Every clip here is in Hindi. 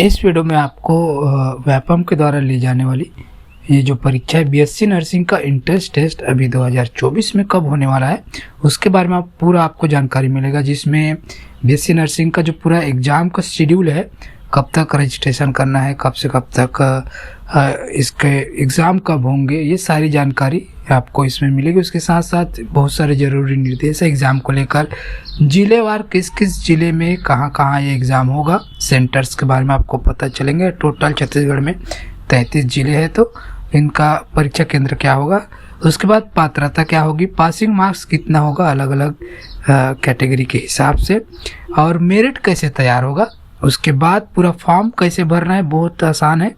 इस वीडियो में आपको व्यापम के द्वारा ली जाने वाली ये जो परीक्षा है बीएससी नर्सिंग का इंट्रेंस टेस्ट अभी 2024 में कब होने वाला है उसके बारे में पूरा आपको जानकारी मिलेगा, जिसमें बीएससी नर्सिंग का जो पूरा एग्ज़ाम का शेड्यूल है, कब तक रजिस्ट्रेशन करना है, कब से कब तक इसके एग्ज़ाम कब होंगे, ये सारी जानकारी आपको इसमें मिलेगी। उसके साथ साथ बहुत सारे ज़रूरी निर्देश है एग्ज़ाम को लेकर, जिलेवार किस किस ज़िले में कहाँ कहाँ ये एग्ज़ाम होगा, सेंटर्स के बारे में आपको पता चलेंगे। टोटल छत्तीसगढ़ में 33 ज़िले हैं, तो इनका परीक्षा केंद्र क्या होगा, उसके बाद पात्रता क्या होगी, पासिंग मार्क्स कितना होगा अलग अलग कैटेगरी के हिसाब से, और मेरिट कैसे तैयार होगा, उसके बाद पूरा फॉर्म कैसे भरना है, बहुत आसान है,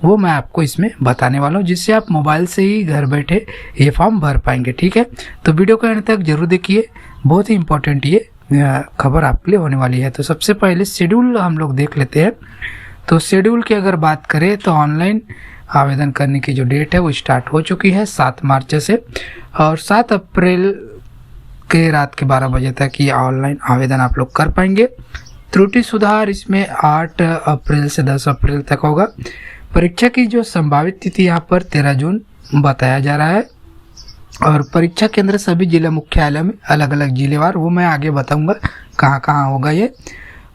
वो मैं आपको इसमें बताने वाला हूँ, जिससे आप मोबाइल से ही घर बैठे ये फॉर्म भर पाएंगे। ठीक है, तो वीडियो को अंत तक जरूर देखिए, बहुत ही इंपॉर्टेंट ये खबर आपके लिए होने वाली है। तो सबसे पहले शेड्यूल हम लोग देख लेते हैं। तो शेड्यूल की अगर बात करें तो ऑनलाइन आवेदन करने की जो डेट है वो स्टार्ट हो चुकी है 7 मार्च से, और 7 अप्रैल के रात के 12 बजे तक ये ऑनलाइन आवेदन आप लोग कर पाएंगे। त्रुटि सुधार इसमें 8 अप्रैल से 10 अप्रैल तक होगा। परीक्षा की जो संभावित तिथि यहाँ पर 13 जून बताया जा रहा है, और परीक्षा केंद्र सभी जिला मुख्यालय में अलग अलग जिलेवार, वो मैं आगे बताऊंगा कहाँ कहाँ होगा ये।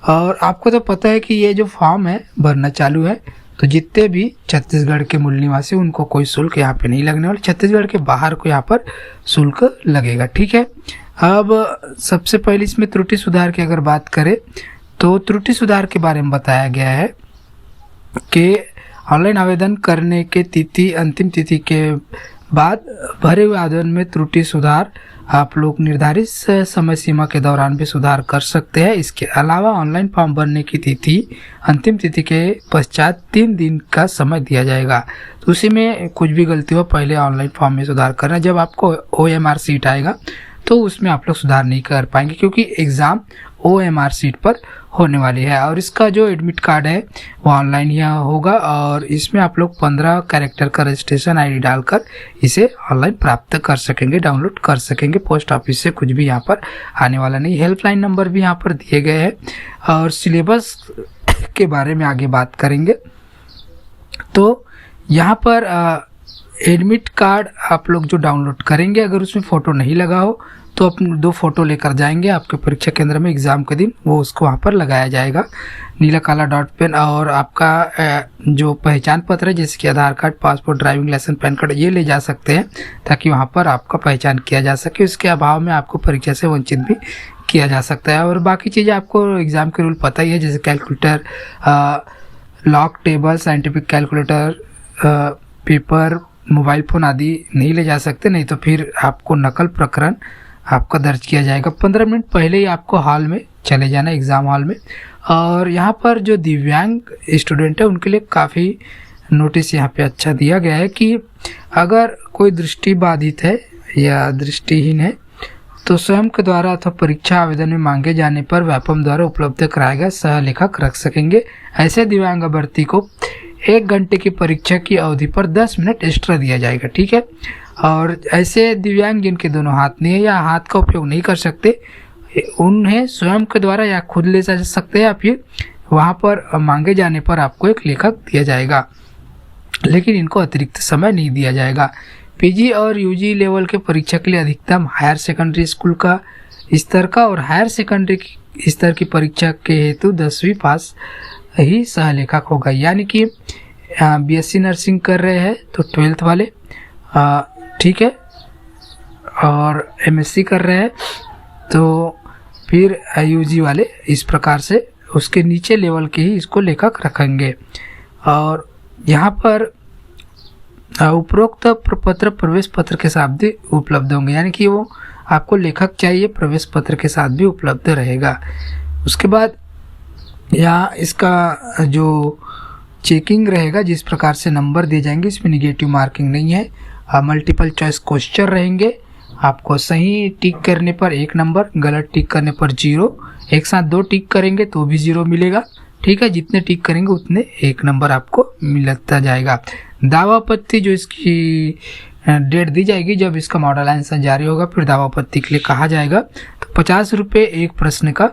और आपको तो पता है कि ये जो फॉर्म है भरना चालू है, तो जितने भी छत्तीसगढ़ के मूल निवासी उनको कोई शुल्क यहाँ पे नहीं लगने वाला, छत्तीसगढ़ के बाहर को यहाँ पर शुल्क लगेगा। ठीक है, अब सबसे पहले इसमें त्रुटि सुधार की अगर बात करें तो त्रुटि सुधार के बारे में बताया गया है कि ऑनलाइन आवेदन करने के तिथि अंतिम तिथि के बाद भरे हुए आवेदन में त्रुटि सुधार आप लोग निर्धारित समय सीमा के दौरान भी सुधार कर सकते हैं। इसके अलावा ऑनलाइन फॉर्म भरने की तिथि अंतिम तिथि के पश्चात 3 दिन का समय दिया जाएगा। तो उसी में कुछ भी गलती हो पहले ऑनलाइन फॉर्म में सुधार करना, जब आपको OMR सीट आएगा तो उसमें आप लोग सुधार नहीं कर पाएंगे, क्योंकि एग्ज़ाम OMR सीट पर होने वाली है। और इसका जो एडमिट कार्ड है वो ऑनलाइन ही होगा, और इसमें आप लोग 15 कैरेक्टर का रजिस्ट्रेशन ID डालकर इसे ऑनलाइन प्राप्त कर सकेंगे, डाउनलोड कर सकेंगे। पोस्ट ऑफिस से कुछ भी यहाँ पर आने वाला नहीं। हेल्पलाइन नंबर भी यहाँ पर दिए गए हैं, और सिलेबस के बारे में आगे बात करेंगे। तो यहाँ पर एडमिट कार्ड आप लोग जो डाउनलोड करेंगे, अगर उसमें फ़ोटो नहीं लगा हो तो अपने 2 फोटो लेकर जाएंगे आपके परीक्षा केंद्र में एग्ज़ाम के दिन, वो उसको वहाँ पर लगाया जाएगा नीला काला डॉट पेन। और आपका जो पहचान पत्र है जैसे कि Aadhaar card, passport, driving licence, PAN card, ये ले जा सकते हैं ताकि वहाँ पर आपका पहचान किया जा सके। उसके अभाव में आपको परीक्षा से वंचित भी किया जा सकता है। और बाकी चीज़ें आपको एग्ज़ाम के रूल पता ही है, जैसे calculator, log table, scientific calculator, paper, mobile phone आदि नहीं ले जा सकते, नहीं तो फिर आपको नकल प्रकरण आपका दर्ज किया जाएगा। 15 मिनट पहले ही आपको हॉल में चले जाना, एग्ज़ाम हॉल में। और यहाँ पर जो दिव्यांग स्टूडेंट है उनके लिए काफ़ी नोटिस यहाँ पे अच्छा दिया गया है कि अगर कोई दृष्टि बाधित है या दृष्टिहीन है तो स्वयं के द्वारा अथवा परीक्षा आवेदन में मांगे जाने पर व्यापम द्वारा उपलब्ध कराया गया सह लेखक रख सकेंगे। ऐसे दिव्यांग अभ्यर्थी को 1 घंटे की परीक्षा की अवधि पर 10 मिनट एक्स्ट्रा दिया जाएगा। ठीक है, और ऐसे दिव्यांग जिनके दोनों हाथ नहीं है या हाथ का उपयोग नहीं कर सकते, उन्हें स्वयं के द्वारा या खुद ले जा सकते हैं, या फिर वहाँ पर मांगे जाने पर आपको एक लेखक दिया जाएगा, लेकिन इनको अतिरिक्त समय नहीं दिया जाएगा। PG और UG लेवल के परीक्षा के लिए अधिकतम हायर सेकेंडरी स्कूल का स्तर का और हायर सेकेंडरी स्तर की परीक्षा के हेतु 10वीं पास ही सह लेखक होगा। यानी कि BSc नर्सिंग कर रहे हैं तो 12th वाले, ठीक है, और MSc कर रहे हैं तो फिर UG वाले, इस प्रकार से उसके नीचे लेवल के ही इसको लेखक रखेंगे। और यहाँ पर उपरोक्त पत्र प्रवेश पत्र के साथ भी उपलब्ध होंगे, यानी कि वो आपको लेखक चाहिए, प्रवेश पत्र के साथ भी उपलब्ध रहेगा। उसके बाद यहाँ इसका जो चेकिंग रहेगा, जिस प्रकार से नंबर दिए जाएंगे, इसमें निगेटिव मार्किंग नहीं है, मल्टीपल चॉइस क्वेश्चन रहेंगे। आपको सही टिक करने पर 1 नंबर, गलत टिक करने पर 0, एक साथ 2 टिक करेंगे तो भी 0 मिलेगा। ठीक है, जितने टिक करेंगे उतने 1 नंबर आपको मिलता जाएगा। दावा आपत्ति जो इसकी डेट दी जाएगी जब इसका मॉडल आंसर जारी होगा, फिर दावा आपत्ति के लिए कहा जाएगा, तो 50 रुपये एक प्रश्न का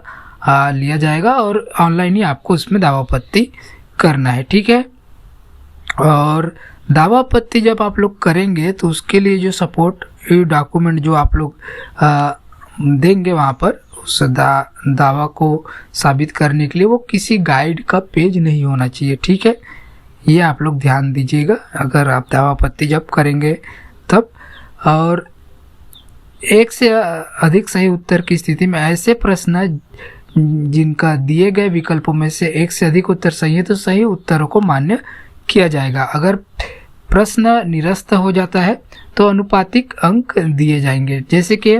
लिया जाएगा, और ऑनलाइन ही आपको उसमें दावा आपत्ति करना है, ठीक है। और दावा आपत्ति जब आप लोग करेंगे तो उसके लिए जो सपोर्ट डॉक्यूमेंट जो आप लोग देंगे वहाँ पर उस दावा को साबित करने के लिए, वो किसी गाइड का पेज नहीं होना चाहिए, ठीक है। ये आप लोग ध्यान दीजिएगा अगर आप दावा आपत्ति जब करेंगे तब। और एक से अधिक सही उत्तर की स्थिति में ऐसे प्रश्न जिनका दिए गए विकल्पों में से एक से अधिक उत्तर सही है तो सही उत्तरों को मान्य किया जाएगा। अगर प्रश्न निरस्त हो जाता है तो अनुपातिक अंक दिए जाएंगे। जैसे कि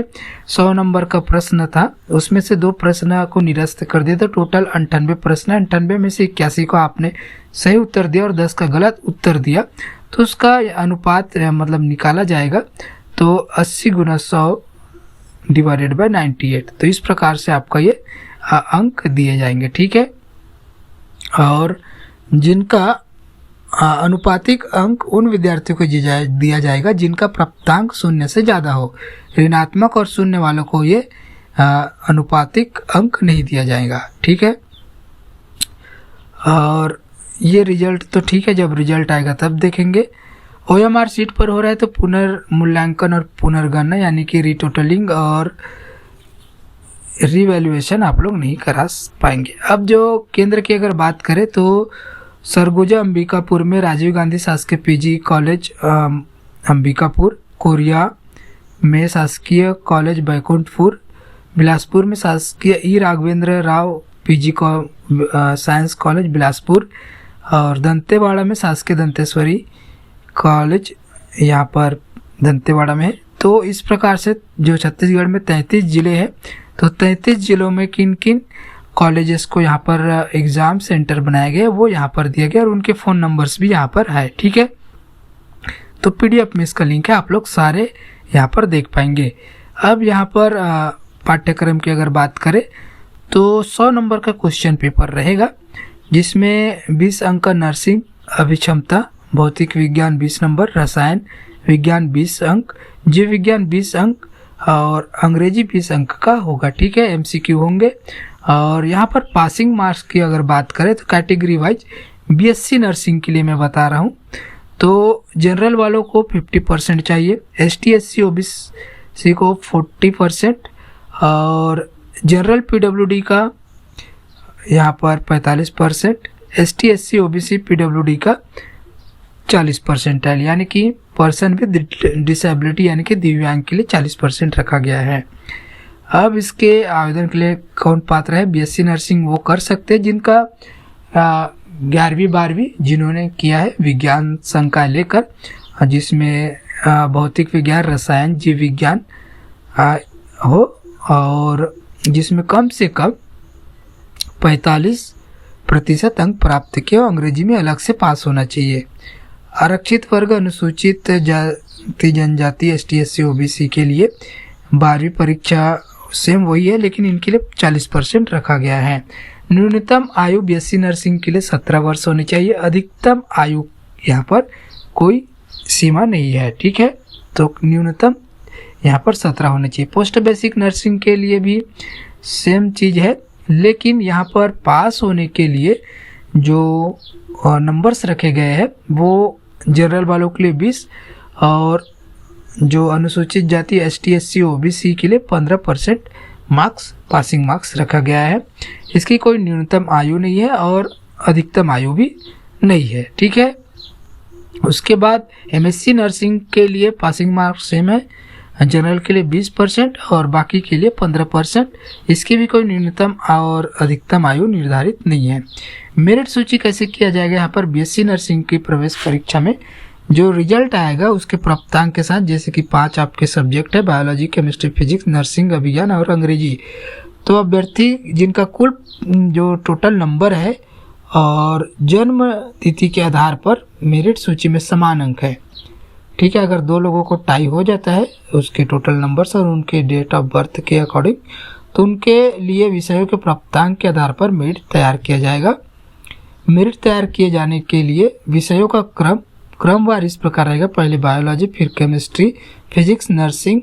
100 नंबर का प्रश्न था, उसमें से 2 प्रश्न को निरस्त कर दिया तो टोटल 98 प्रश्न, 98 में से 81 को आपने सही उत्तर दिया और 10 का गलत उत्तर दिया तो उसका अनुपात मतलब निकाला जाएगा तो 80 गुना 100 डिवाइडेड बाय 98। तो इस प्रकार से आपका ये अंक दिए जाएंगे, ठीक है। और जिनका अनुपातिक अंक उन विद्यार्थियों को दिया जाएगा जिनका प्राप्तांक 0 से ज़्यादा हो। ऋणात्मक और शून्य वालों को ये अनुपातिक अंक नहीं दिया जाएगा, ठीक है। और ये रिजल्ट तो ठीक है, जब रिजल्ट आएगा तब देखेंगे। OMR सीट पर हो रहा है तो पुनर्मूल्यांकन और पुनर्गणना यानी कि रिटोटलिंग और रिवैल्यूएशन आप लोग नहीं करा पाएंगे। अब जो केंद्र की अगर बात करें तो सरगुजा अंबिकापुर में राजीव गांधी शासकीय PG कॉलेज अंबिकापुर, कोरिया में शासकीय कॉलेज बैकुंठपुर, बिलासपुर में शासकीय E Raghavendra Rao PG science college Bilaspur और दंतेवाड़ा में शासकीय दंतेश्वरी कॉलेज यहाँ पर दंतेवाड़ा में है। तो इस प्रकार से जो छत्तीसगढ़ में 33 ज़िले हैं तो 33 ज़िलों में किन किन कॉलेजेस को यहाँ पर एग्ज़ाम सेंटर बनाए गए वो यहाँ पर दिया गया और उनके फ़ोन नंबर्स भी यहाँ पर है, ठीक है। तो PDF में इसका लिंक है, आप लोग सारे यहाँ पर देख पाएंगे। अब यहाँ पर पाठ्यक्रम की अगर बात करें तो 100 नंबर का क्वेश्चन पेपर रहेगा जिसमें 20 अंक का नर्सिंग अभिक्षमता, भौतिक विज्ञान 20 नंबर, रसायन विज्ञान 20 अंक, जीव विज्ञान 20 अंक और अंग्रेजी 20 अंक का होगा, ठीक है। MCQ होंगे। और यहाँ पर पासिंग मार्क्स की अगर बात करें तो कैटेगरी वाइज BSc नर्सिंग के लिए मैं बता रहा हूँ तो जनरल वालों को 50% चाहिए, ST SC OBC को 40% और जनरल PWD का यहाँ पर 45%, ST SC OBC PWD का 40% है, यानी कि पर्सन विद डिसेबिलिटी यानी कि दिव्यांग के लिए 40% रखा गया है। अब इसके आवेदन के लिए कौन पात्र है? BSc नर्सिंग वो कर सकते हैं जिनका 11वीं 12वीं जिन्होंने किया है विज्ञान संकाय लेकर, जिसमें भौतिक विज्ञान, रसायन, जीव विज्ञान हो और जिसमें कम से कम 45% अंक प्राप्त किए और अंग्रेजी में अलग से पास होना चाहिए। आरक्षित वर्ग, अनुसूचित जाति जनजाति, ST SC OBC के लिए 12वीं परीक्षा सेम वही है लेकिन इनके लिए 40% रखा गया है। न्यूनतम आयु BSc नर्सिंग के लिए 17 वर्ष होनी चाहिए। अधिकतम आयु यहाँ पर कोई सीमा नहीं है, ठीक है। तो न्यूनतम यहाँ पर 17 होनी चाहिए। पोस्ट बेसिक नर्सिंग के लिए भी सेम चीज़ है लेकिन यहाँ पर पास होने के लिए जो नंबर्स रखे गए हैं वो जनरल वालों के लिए 20 और जो अनुसूचित जाति ST SC OBC के लिए 15% मार्क्स पासिंग मार्क्स रखा गया है। इसकी कोई न्यूनतम आयु नहीं है और अधिकतम आयु भी नहीं है, ठीक है। उसके बाद MSc नर्सिंग के लिए पासिंग मार्क्स सेम है, जनरल के लिए 20% और बाकी के लिए 15%। इसकी भी कोई न्यूनतम और अधिकतम आयु निर्धारित नहीं है। मेरिट सूची कैसे किया जाएगा? यहाँ पर BSc नर्सिंग की प्रवेश परीक्षा में जो रिजल्ट आएगा उसके प्राप्तांक के साथ, जैसे कि 5 आपके सब्जेक्ट है, बायोलॉजी, केमिस्ट्री, फिजिक्स, नर्सिंग, अभिज्ञान और अंग्रेजी। तो अभ्यर्थी जिनका कुल जो टोटल नंबर है और जन्म तिथि के आधार पर मेरिट सूची में समान अंक है, ठीक है। अगर 2 लोगों को टाई हो जाता है उसके टोटल नंबर्स और उनके डेट ऑफ बर्थ के अकॉर्डिंग तो उनके लिए विषयों के प्राप्तांक के आधार पर मेरिट तैयार किया जाएगा। मेरिट तैयार किए जाने के लिए विषयों का क्रमवार इस प्रकार रहेगा, पहले बायोलॉजी, फिर केमिस्ट्री, फिजिक्स, नर्सिंग,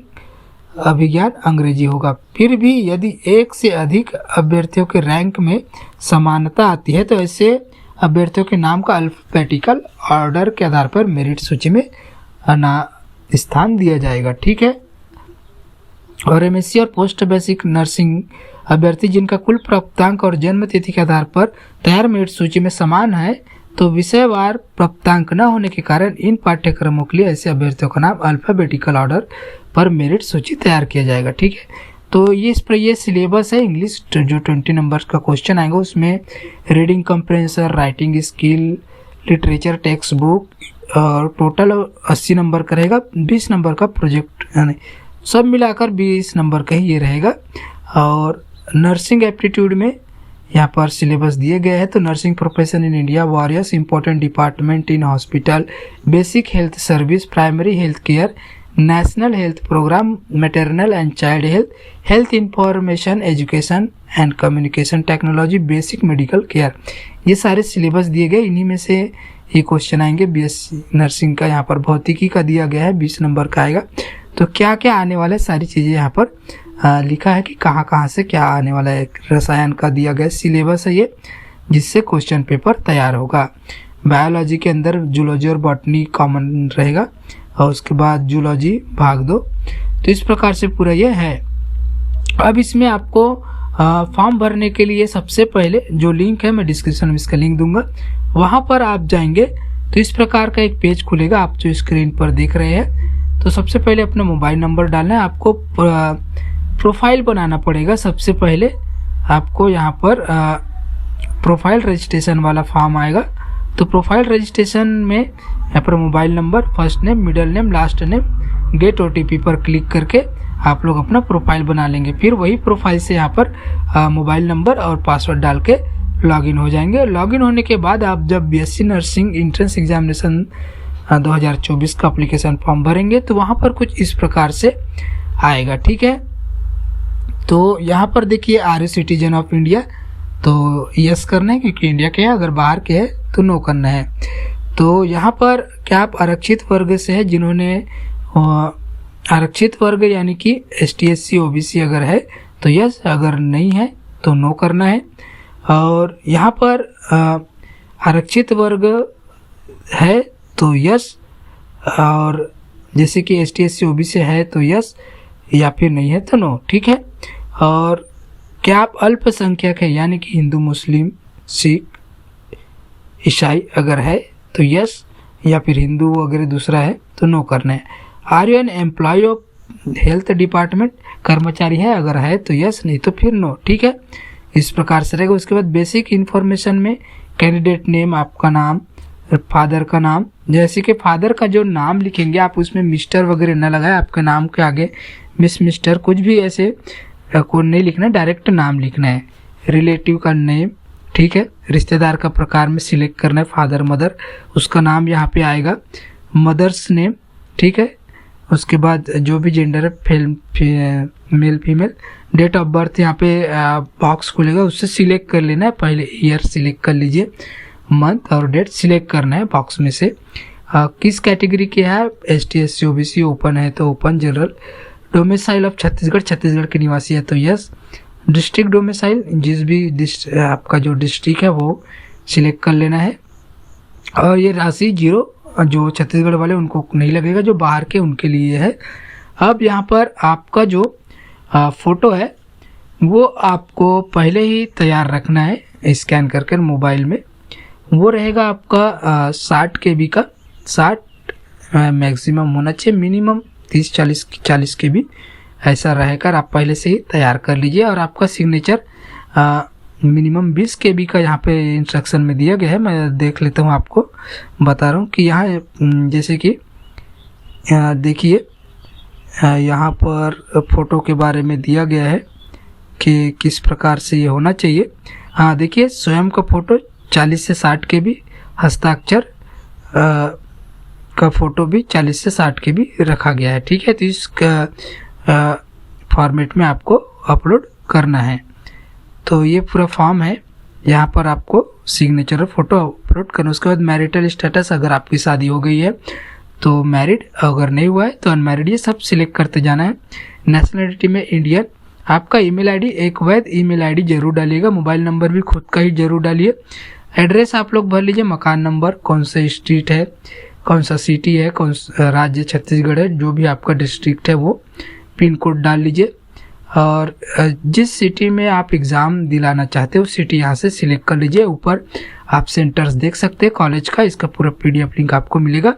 अभिज्ञान, अंग्रेजी होगा। फिर भी यदि 1 से अधिक अभ्यर्थियों के रैंक में समानता आती है तो ऐसे अभ्यर्थियों के नाम का अल्फाबेटिकल ऑर्डर के आधार पर मेरिट सूची में स्थान दिया जाएगा। ठीक है। और एमएससी और पोस्ट बेसिक नर्सिंग अभ्यर्थी जिनका कुल प्राप्तांक और जन्म तिथि के आधार पर तैयार मेरिट सूची में समान है, तो विषयवार प्राप्तांक न होने के कारण इन पाठ्यक्रमों के लिए ऐसे अभ्यर्थियों का नाम अल्फाबेटिकल ऑर्डर पर मेरिट सूची तैयार किया जाएगा। ठीक है। तो ये इस पर ये सिलेबस है। इंग्लिश जो 20 नंबर का क्वेश्चन आएगा उसमें reading comprehension, writing skill, literature text book और टोटल 80 नंबर का रहेगा। 20 नंबर का प्रोजेक्ट यानी सब मिलाकर 20 नंबर का ही ये रहेगा। और नर्सिंग एप्टीट्यूड में यहाँ पर सिलेबस दिए गए हैं। तो nursing profession in India, various important department in hospital, basic health service, primary health care, national health programme, maternal and child health, health information education and communication technology, basic medical care, ये सारे सिलेबस दिए गए। इन्हीं में से ये क्वेश्चन आएंगे। बीएससी नर्सिंग का यहाँ पर भौतिकी का दिया गया है, 20 नंबर का आएगा। तो क्या क्या आने वाला है सारी चीज़ें यहाँ पर लिखा है कि कहाँ कहाँ से क्या आने वाला है। रसायन का दिया गया सिलेबस है ये, जिससे क्वेश्चन पेपर तैयार होगा। बायोलॉजी के अंदर जूलॉजी और बॉटनी कॉमन रहेगा और उसके बाद जूलॉजी भाग 2। तो इस प्रकार से पूरा ये है। अब इसमें आपको फॉर्म भरने के लिए सबसे पहले जो लिंक है मैं डिस्क्रिप्शन में इसका लिंक दूंगा, वहाँ पर आप जाएंगे तो इस प्रकार का एक पेज खुलेगा आप जो स्क्रीन पर देख रहे हैं। तो सबसे पहले अपना मोबाइल नंबर डालना है, आपको प्रोफाइल बनाना पड़ेगा। सबसे पहले आपको यहाँ पर प्रोफाइल रजिस्ट्रेशन वाला फॉर्म आएगा। तो प्रोफाइल रजिस्ट्रेशन में यहाँ पर mobile number, first name, middle name, last name, gate OTP पर क्लिक करके आप लोग अपना प्रोफाइल बना लेंगे। फिर वही प्रोफाइल से यहाँ पर मोबाइल नंबर और पासवर्ड डाल के लॉगिन हो जाएंगे। लॉगिन होने के बाद आप जब बीएससी नर्सिंग एंट्रेंस एग्जामिनेशन 2024 का एप्लीकेशन फॉर्म भरेंगे तो वहाँ पर कुछ इस प्रकार से आएगा। ठीक है। तो यहाँ पर देखिए are you citizen of India, तो यस करना है क्योंकि इंडिया के है, अगर बाहर के है तो नो करना है। तो यहाँ पर क्या आप आरक्षित वर्ग से है, जिन्होंने आरक्षित वर्ग यानी कि ST SC OBC अगर है तो यस, अगर नहीं है तो नो करना है। और यहाँ पर आरक्षित वर्ग है तो यस, और जैसे कि ST SC OBC है तो यस, या फिर नहीं है तो नो। ठीक है। और क्या आप अल्पसंख्यक है यानी कि हिंदू, मुस्लिम, सिख, ईसाई अगर है तो यस, या फिर हिंदू वगैरह दूसरा है तो नो करना है। Are you an employee of health department, कर्मचारी है अगर है तो यस, नहीं तो फिर नो। ठीक है। इस प्रकार से रहेगा। उसके बाद बेसिक इन्फॉर्मेशन में कैंडिडेट नेम, आपका नाम, फादर का नाम, जैसे कि फादर का जो नाम लिखेंगे आप उसमें मिस्टर वगैरह न लगाए, आपके नाम के आगे मिस, मिस्टर कुछ भी ऐसे को नहीं लिखना है, डायरेक्ट नाम लिखना है। रिलेटिव का नेम, ठीक है। रिश्तेदार का प्रकार में सिलेक्ट करना है, फादर, मदर, उसका नाम यहाँ पे आएगा। मदर्स नेम, ठीक है। उसके बाद जो भी जेंडर है, male female, date of birth यहाँ पे बॉक्स खुलेगा, उससे सिलेक्ट कर लेना है। पहले ईयर सिलेक्ट कर लीजिए, मंथ और डेट सिलेक्ट करना है बॉक्स में से। किस कैटेगरी के है, ST SC OBC, ओपन है तो open, general, domicile of Chhattisgarh, Chhattisgarh के निवासी है तो यस, डिस्ट्रिक्ट डोमिसाइल, जिस भी आपका जो डिस्ट्रिक्ट है वो सिलेक्ट कर लेना है। और ये राशि 0 जो छत्तीसगढ़ वाले उनको नहीं लगेगा, जो बाहर के उनके लिए है। अब यहाँ पर आपका जो फ़ोटो है वो आपको पहले ही तैयार रखना है स्कैन करके मोबाइल में। वो रहेगा आपका 60 KB का, 60 मैक्सिमम होना चाहिए, मिनिमम 30-40 KB ऐसा रहेगा। आप पहले से ही तैयार कर लीजिए। और आपका सिग्नेचर मिनिमम 20 KB का यहाँ पे इंस्ट्रक्शन में दिया गया है। मैं देख लेता हूँ, आपको बता रहा हूँ कि यहाँ जैसे कि देखिए यहाँ पर फ़ोटो के बारे में दिया गया है कि किस प्रकार से ये होना चाहिए। हाँ देखिए, स्वयं का फ़ोटो 40 से 60 KB, हस्ताक्षर का फ़ोटो भी 40 से 60 KB रखा गया है। ठीक है। तो इस फॉर्मेट में आपको अपलोड करना है। तो ये पूरा फॉर्म है, यहाँ पर आपको सिग्नेचर और फोटो अपलोड करना। उसके बाद मैरिटल स्टेटस, अगर आपकी शादी हो गई है तो मैरिड, अगर नहीं हुआ है तो अनमैरिड, ये सब सिलेक्ट करते जाना है। नेशनलिटी में इंडियन। आपका ईमेल आईडी, एक वैध ईमेल आईडी जरूर डालिएगा। मोबाइल नंबर भी खुद का ही जरूर डालिए। एड्रेस आप लोग भर लीजिए, मकान नंबर, कौन सा स्ट्रीट है, कौन सा सिटी है, कौन सा राज्य छत्तीसगढ़ है, जो भी आपका डिस्ट्रिक्ट है वो पिन कोड डाल लीजिए। और जिस सिटी में आप एग्ज़ाम दिलाना चाहते हो उस सिटी यहाँ से सिलेक्ट कर लीजिए। ऊपर आप सेंटर्स देख सकते हैं कॉलेज का, इसका पूरा PDF लिंक आपको मिलेगा।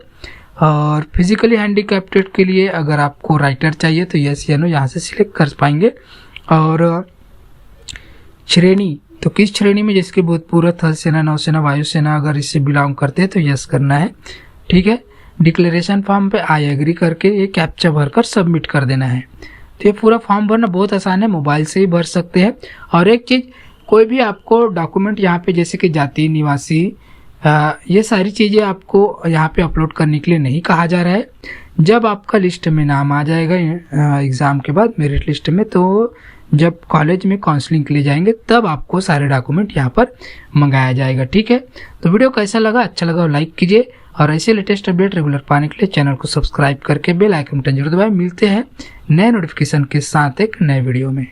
और फिजिकली हैंडीकैप्टेड के लिए अगर आपको राइटर चाहिए तो यस या नो यहाँ से सिलेक्ट कर पाएंगे। और श्रेणी, तो किस श्रेणी में, जिसके भूतपूर्व थल सेना, नौसेना, वायुसेना, अगर इससे बिलोंग करते हैं तो यस करना है, ठीक है। डिक्लेरेशन फॉर्म पे आई एग्री करके ये कैप्चा भरकर सबमिट कर देना है। तो ये पूरा फॉर्म भरना बहुत आसान है, मोबाइल से ही भर सकते हैं। और एक चीज़, कोई भी आपको डॉक्यूमेंट यहाँ पे जैसे कि जाति, निवासी, ये सारी चीज़ें आपको यहाँ पे अपलोड करने के लिए नहीं कहा जा रहा है। जब आपका लिस्ट में नाम आ जाएगा एग्ज़ाम के बाद मेरिट लिस्ट में, तो जब कॉलेज में काउंसलिंग के लिए जाएंगे तब आपको सारे डॉक्यूमेंट यहाँ पर मंगाया जाएगा, ठीक है। तो वीडियो कैसा लगा, अच्छा लगा लाइक कीजिए, और ऐसे लेटेस्ट अपडेट रेगुलर पाने के लिए चैनल को सब्सक्राइब करके बेल आइकन बटन जरूर दबाएं। मिलते हैं नए नोटिफिकेशन के साथ एक नए वीडियो में।